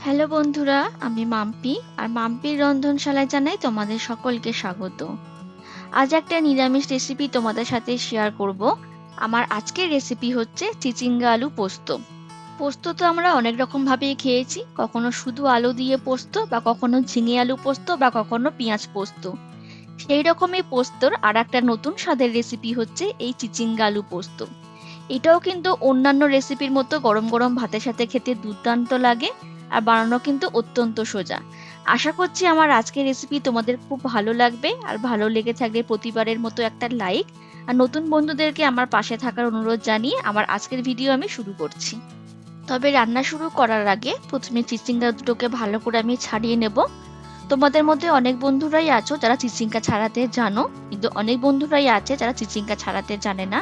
Hello বন্ধুরা, আমি মাম্পি আর মাম্পির রন্ধনশালায় জানাই তোমাদের সকলকে স্বাগত। আজ একটা নিরামিষ রেসিপি তোমাদের সাথে শেয়ার করব। আমার আজকের রেসিপি হচ্ছে চিচিঙ্গা আলু পোস্ত। পোস্ত তো আমরা অনেক রকম ভাবেই খেয়েছি, কখনো শুধু আলু দিয়ে পোস্ত, বা কখনো ঝিঙে আলু পোস্ত, বা কখনো পেঁয়াজ পোস্ত। সেই রকমই পোস্তর আর একটা নতুন স্বাদের রেসিপি হচ্ছে এই চিচিঙ্গা আলু পোস্ত। এটাও কিন্তু অন্যান্য রেসিপির মতো গরম গরম ভাতের সাথে খেতে দুর্দান্ত লাগে, আর বানানো কিন্তু অত্যন্ত সোজা। আশা করছি আমার আজকের রেসিপি তোমাদের খুব ভালো লাগবে, আর ভালো লেগে থাকলে প্রতিবারের মতো একটা লাইক, আর নতুন বন্ধুদেরকে আমার পাশে থাকার অনুরোধ জানিয়ে আমার আজকের ভিডিও আমি শুরু করছি। তবে রান্না শুরু করার আগে প্রথমে চিচিঙ্গা দুটোকে ভালো করে আমি ছাড়িয়ে নেব। তোমাদের মধ্যে অনেক বন্ধুরাই আছো যারা চিচিঙ্গা ছাড়াতে জানো, কিন্তু অনেক বন্ধুরাই আছে যারা চিচিঙ্গা ছাড়াতে জানে না।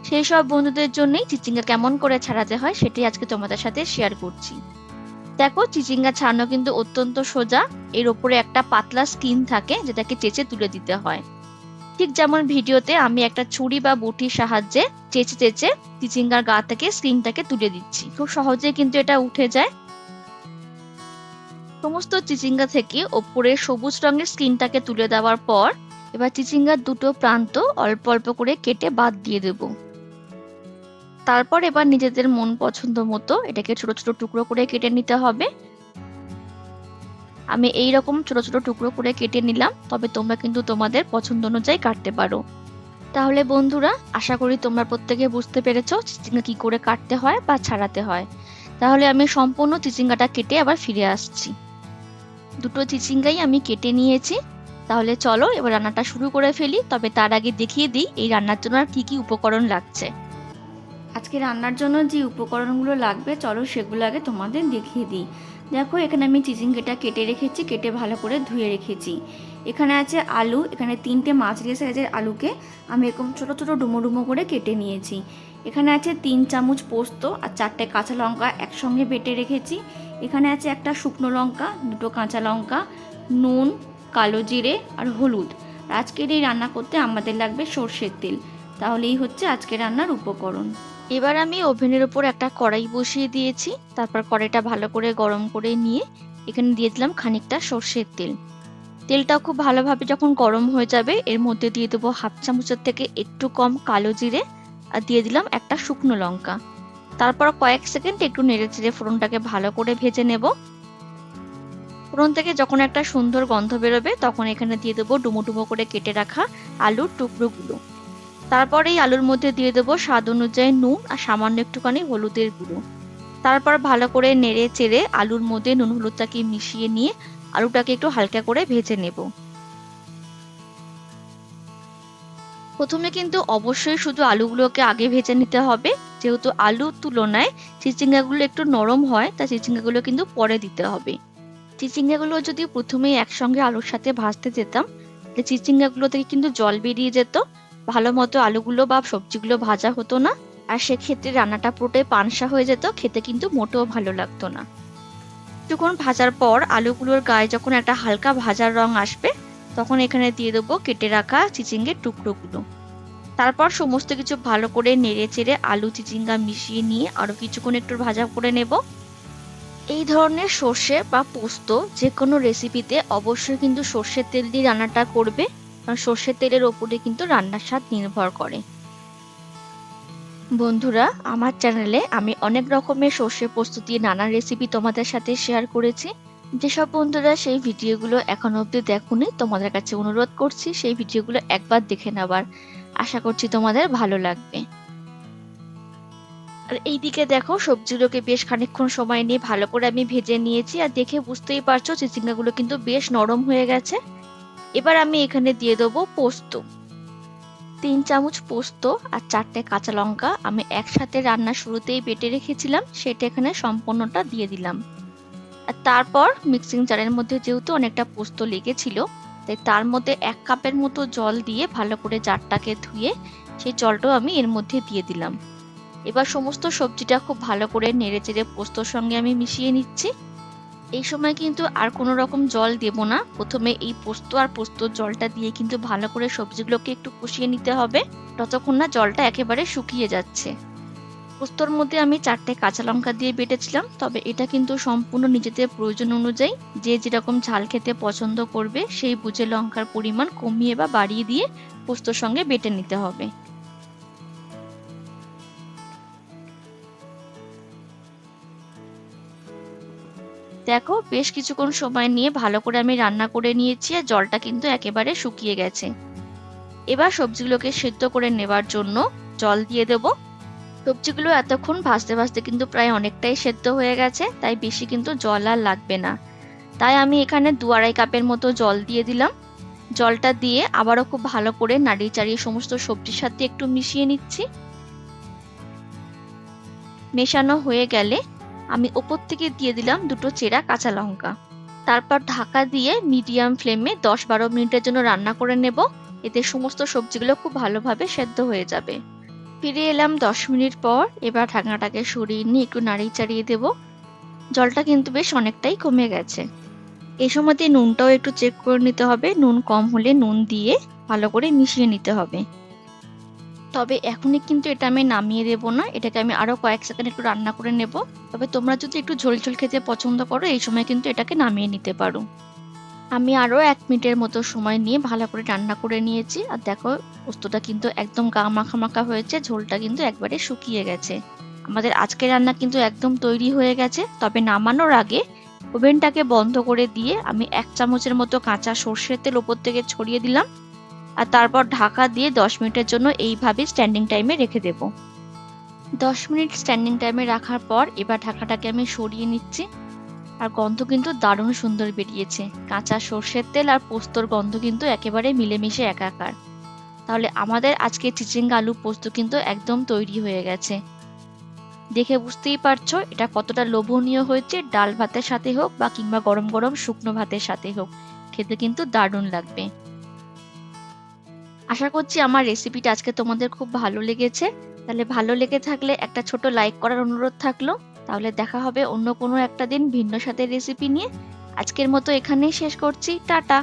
সেই সব বন্ধুদের জন্যই চিচিঙ্গা কেমন করে ছাড়াতে হয় সেটাই আজকে তোমাদের সাথে শেয়ার করছি। দেখো, চিচিঙ্গা ছাড়ানো কিন্তু অত্যন্ত সোজা। এর ওপরে একটা পাতলা স্কিন থাকে যেটাকে চেঁচে তুলে দিতে হয়। ঠিক যেমন ভিডিওতে আমি একটা ছুরি বা বটির সাহায্যে চেঁচে চেঁচে চিচিঙ্গার গা থেকে স্কিনটাকে তুলে দিচ্ছি। খুব সহজে কিন্তু এটা উঠে যায়। সমস্ত চিচিঙ্গা থেকে ওপরে সবুজ রঙের স্কিনটাকে তুলে দেওয়ার পর এবার চিচিঙ্গার দুটো প্রান্ত অল্প অল্প করে কেটে বাদ দিয়ে দেবো। তারপর এবার নিজেদের মন পছন্দ মতো এটাকে ছোট ছোট টুকরো করে কেটে নিতে হবে। আমি এই রকম ছোট ছোট টুকরো করে কেটে নিলাম, তবে তোমরা কিন্তু তোমাদের পছন্দ অনুযায়ী কাটতে পারো। তাহলে বন্ধুরা, আশা করি তোমরা প্রত্যেকে বুঝতে পেরেছো চিচিঙ্গা কি করে কাটতে হয় বা ছাড়াতে হয়। তাহলে আমি সম্পূর্ণ চিচিঙ্গাটা কেটে আবার ফিরে আসছি। দুটো চিচিঙ্গাই আমি কেটে নিয়েছি। তাহলে চলো এবার রান্নাটা শুরু করে ফেলি। তবে তার আগে দেখিয়ে দিই এই রান্নার জন্য আর কি কি উপকরণ লাগছে। আজকে রান্নার জন্য যে উপকরণগুলো লাগবে চলো সেগুলো আগে তোমাদের দেখিয়ে দিই। দেখো, এখানে আমি চিচিঙ্গাটা কেটে রেখেছি, কেটে ভালো করে ধুয়ে রেখেছি। এখানে আছে আলু, এখানে 3টে মাঝারি সাইজের আলুকে আমি এরকম ছোটো ছোটো ডুমো ডুমো করে কেটে নিয়েছি। এখানে আছে 3 চামচ পোস্ত আর 4টে কাঁচা লঙ্কা একসঙ্গে বেটে রেখেছি। এখানে আছে একটা শুকনো লঙ্কা, 2টো কাঁচা লঙ্কা, নুন, কালো জিরে আর হলুদ। আজকের এই রান্না করতে আমাদের লাগবে সর্ষের তেল। তাহলেই হচ্ছে আজকে রান্নার উপকরণ। এবার আমি ওভেনের উপর একটা কড়াই বসিয়ে দিয়েছি। তারপর কড়াইটা ভালো করে গরম করে নিয়ে এখানে দিয়ে দিলাম খানিকটা সর্ষের তেল। তেলটা খুব ভালোভাবে যখন গরম হয়ে যাবে এর মধ্যে দিয়ে দেবো 1/2 চামচের থেকে একটু কম কালো জিরে, আর দিয়ে দিলাম একটা শুকনো লঙ্কা। তারপর কয়েক সেকেন্ড একটু নেড়ে চেড়ে ফোড়নটাকে ভালো করে ভেজে নেব। ফোড়ন থেকে যখন একটা সুন্দর গন্ধ বেরোবে তখন এখানে দিয়ে দেবো ডুমো ডুমো করে কেটে রাখা আলুর টুকরোগুলো। তারপর এই আলুর মধ্যে দিয়ে দেবো স্বাদ অনুযায়ী নুন আর সামান্য একটুখানি হলুদের গুঁড়ো। তারপর ভালো করে নেড়ে চেড়ে আলুর মধ্যে নুন হলুদটাকে মিশিয়ে নিয়ে আলুটাকে একটু হালকা করে ভেজে নেব। প্রথমে কিন্তু অবশ্যই শুধু আলুগুলোকে আগে ভেজে নিতে হবে, যেহেতু আলুর তুলনায় চিচিঙ্গাগুলো একটু নরম হয়, তাই চিচিঙ্গাগুলো কিন্তু পরে দিতে হবে। চিচিঙ্গাগুলো যদি প্রথমেই একসঙ্গে আলুর সাথে ভাজতে যেতাম তাহলে চিচিঙ্গাগুলো থেকে কিন্তু জল বেরিয়ে যেত, ভালো মতো আলুগুলো বা সবজিগুলো ভাজা হতো না, আর সেক্ষেত্রে রান্নাটা পুরোটাই পানসা হয়ে যেত, খেতে কিন্তু মোটেও ভালো লাগতো না। কিছুক্ষণ ভাজার পর আলুগুলোর গায়ে যখন একটা হালকা ভাজার রং আসবে তখন এখানে দিয়ে দেবো কেটে রাখা চিচিঙ্গের টুকরোগুলো। তারপর সমস্ত কিছু ভালো করে নেড়ে চেড়ে আলু চিচিঙ্গা মিশিয়ে নিয়ে আরো কিছুক্ষণ একটু ভাজা করে নেব। এই ধরনের সর্ষে বা পোস্ত যে কোনো রেসিপিতে অবশ্যই কিন্তু সর্ষের তেল দিয়ে রান্নাটা করবে, কারণ সর্ষের তেলের ওপরে কিন্তু রান্নার স্বাদ নির্ভর করে। বন্ধুরা, আমার চ্যানেলে আমি অনেক রকমের সর্ষে পোস্ত দিয়ে নানা রেসিপি তোমাদের সাথে শেয়ার করেছি। যেসব বন্ধুরা সেই ভিডিওগুলো এখনো অবধি দেখোনি তোমাদের কাছে অনুরোধ করছি সেই ভিডিওগুলো একবার দেখে নেবার। আশা করছি তোমাদের ভালো লাগবে। আর এইদিকে দেখো, সবজিগুলোকে বেশ খানিকক্ষণ সময় নিয়ে ভালো করে আমি ভেজে নিয়েছি, আর দেখে বুঝতেই পারছো চিচিঙ্গাগুলো কিন্তু বেশ নরম হয়ে গেছে। এবার আমি এখানে দিয়ে দেবো পোস্ত। 3 চামচ পোস্ত আর 4টে কাঁচা লঙ্কা আমি একসাথে রান্নার শুরুতেই বেটে রেখেছিলাম, সেটা এখানে সম্পূর্ণটা দিয়ে দিলাম। আর তারপর মিক্সিং জারের মধ্যে যেহেতু অনেকটা পোস্ত লেগেছিল, তাই তার মধ্যে 1 কাপের মতো জল দিয়ে ভালো করে জারটাকে ধুয়ে সেই জলটাও আমি এর মধ্যে দিয়ে দিলাম। এবার সমস্ত সবজিটা খুব ভালো করে নেড়ে চেড়ে পোস্তর সঙ্গে আমি মিশিয়ে নিচ্ছি। এই সময় কিন্তু আর কোনো রকম জল দেব না, প্রথমে এই পোস্ত আর পোস্তর জলটা দিয়ে কিন্তু ভালো করে সবজিগুলোকে একটু কষিয়ে নিতে হবে, ততক্ষণ না জলটা একেবারে শুকিয়ে যাচ্ছে। পোস্তর মধ্যে আমি 4টে কাঁচা লঙ্কা দিয়ে বেটেছিলাম, তবে এটা কিন্তু সম্পূর্ণ নিজেদের প্রয়োজন অনুযায়ী যে যেরকম ঝাল খেতে পছন্দ করবে সেই বুঝে লঙ্কার পরিমাণ কমিয়ে বা বাড়িয়ে দিয়ে পোস্তর সঙ্গে বেটে নিতে হবে। দেখো বেশ কিছুক্ষণ সময় নিয়ে ভালো করে আমি রান্না করে নিয়েছি আর জলটা কিন্তু একেবারে শুকিয়ে গেছে। এবার সবজিগুলোকে সেদ্ধ করে নেবার জন্য জল দিয়ে দেব। সবজিগুলো এতক্ষণ ভাজতে ভাজতে কিন্তু প্রায় অনেকটাই সেদ্ধ হয়ে গেছে, তাই বেশি কিন্তু জল আর লাগবে না। তাই আমি এখানে 2-2.5 কাপের মতো জল দিয়ে দিলাম। জলটা দিয়ে আবারও খুব ভালো করে নাড়িয়ে চাড়িয়ে সমস্ত সবজির সাথে একটু মিশিয়ে নিচ্ছি। মেশানো হয়ে গেলে আমি ওপর থেকে দিয়ে দিলাম 2টো চেরা কাঁচা লঙ্কা। তারপর ঢাকা দিয়ে মিডিয়াম ফ্লেমে 10-12 মিনিটের জন্য রান্না করে নেব। এতে সমস্ত সবজিগুলো খুব ভালোভাবে সেদ্ধ হয়ে যাবে। ফিরে এলাম 10 মিনিট পর। এবার ঢাকনাটাকে সরিয়ে নিয়ে একটু নাড়িয়ে চাড়িয়ে দেব। জলটা কিন্তু বেশ অনেকটাই কমে গেছে। এই সময়তে নুনটাও একটু চেক করে নিতে হবে, নুন কম হলে নুন দিয়ে ভালো করে মিশিয়ে নিতে হবে। তবে এখনই কিন্তু এটা আমি নামিয়ে দেব না, এটাকে আমি আরো কয়েক সেকেন্ড একটু রান্না করে নেব। তবে তোমরা যদি একটু ঝোল ঝোল খেতে পছন্দ করো এই সময় কিন্তু এটাকে নামিয়ে নিতে পারো। আমি আরো 1 মিনিটের মতো সময় নিয়ে ভালো করে রান্না করে নিয়েছি। আর দেখো পোস্তটা কিন্তু একদম গা মাখা মাখা হয়েছে, ঝোলটা কিন্তু একবারে শুকিয়ে গেছে। আমাদের আজকের রান্না কিন্তু একদম তৈরি হয়ে গেছে। তবে নামানোর আগে ওভেনটাকে বন্ধ করে দিয়ে আমি 1 চামচের মতো কাঁচা সর্ষের তেল ওপর থেকে ছড়িয়ে দিলাম। আর তারপর ঢাকা দিয়ে 10 মিনিটের জন্য এইভাবে স্ট্যান্ডিং টাইমে রেখে দেব। 10 মিনিট স্ট্যান্ডিং টাইমে রাখার পর এবার ঢাকাটাকে আমি সরিয়ে নিচ্ছি। আর গন্ধ কিন্তু দারুণ সুন্দর বেরিয়েছে। কাঁচা সর্ষের তেল আর পোস্তর গন্ধ কিন্তু একেবারে মিলেমিশে একাকার। তাহলে আমাদের আজকে চিচিঙ্গা আলু পোস্ত কিন্তু একদম তৈরি হয়ে গেছে। দেখে বুঝতেই পারছো এটা কতটা লোভনীয় হয়েছে। ডাল ভাতের সাথে হোক বা কিংবা গরম গরম শুকনো ভাতের সাথে হোক, খেতে কিন্তু দারুণ লাগবে। আশা করছি আমার রেসিপিটা আজকে তোমাদের খুব ভালো লেগেছে। তাহলে ভালো লেগে থাকলে একটা ছোট লাইক করার অনুরোধ থাকলো। তাহলে দেখা হবে অন্য কোনো একটা দিন ভিন্ন স্বাদের রেসিপি নিয়ে। আজকের মতো এখানেই শেষ করছি। টাটা।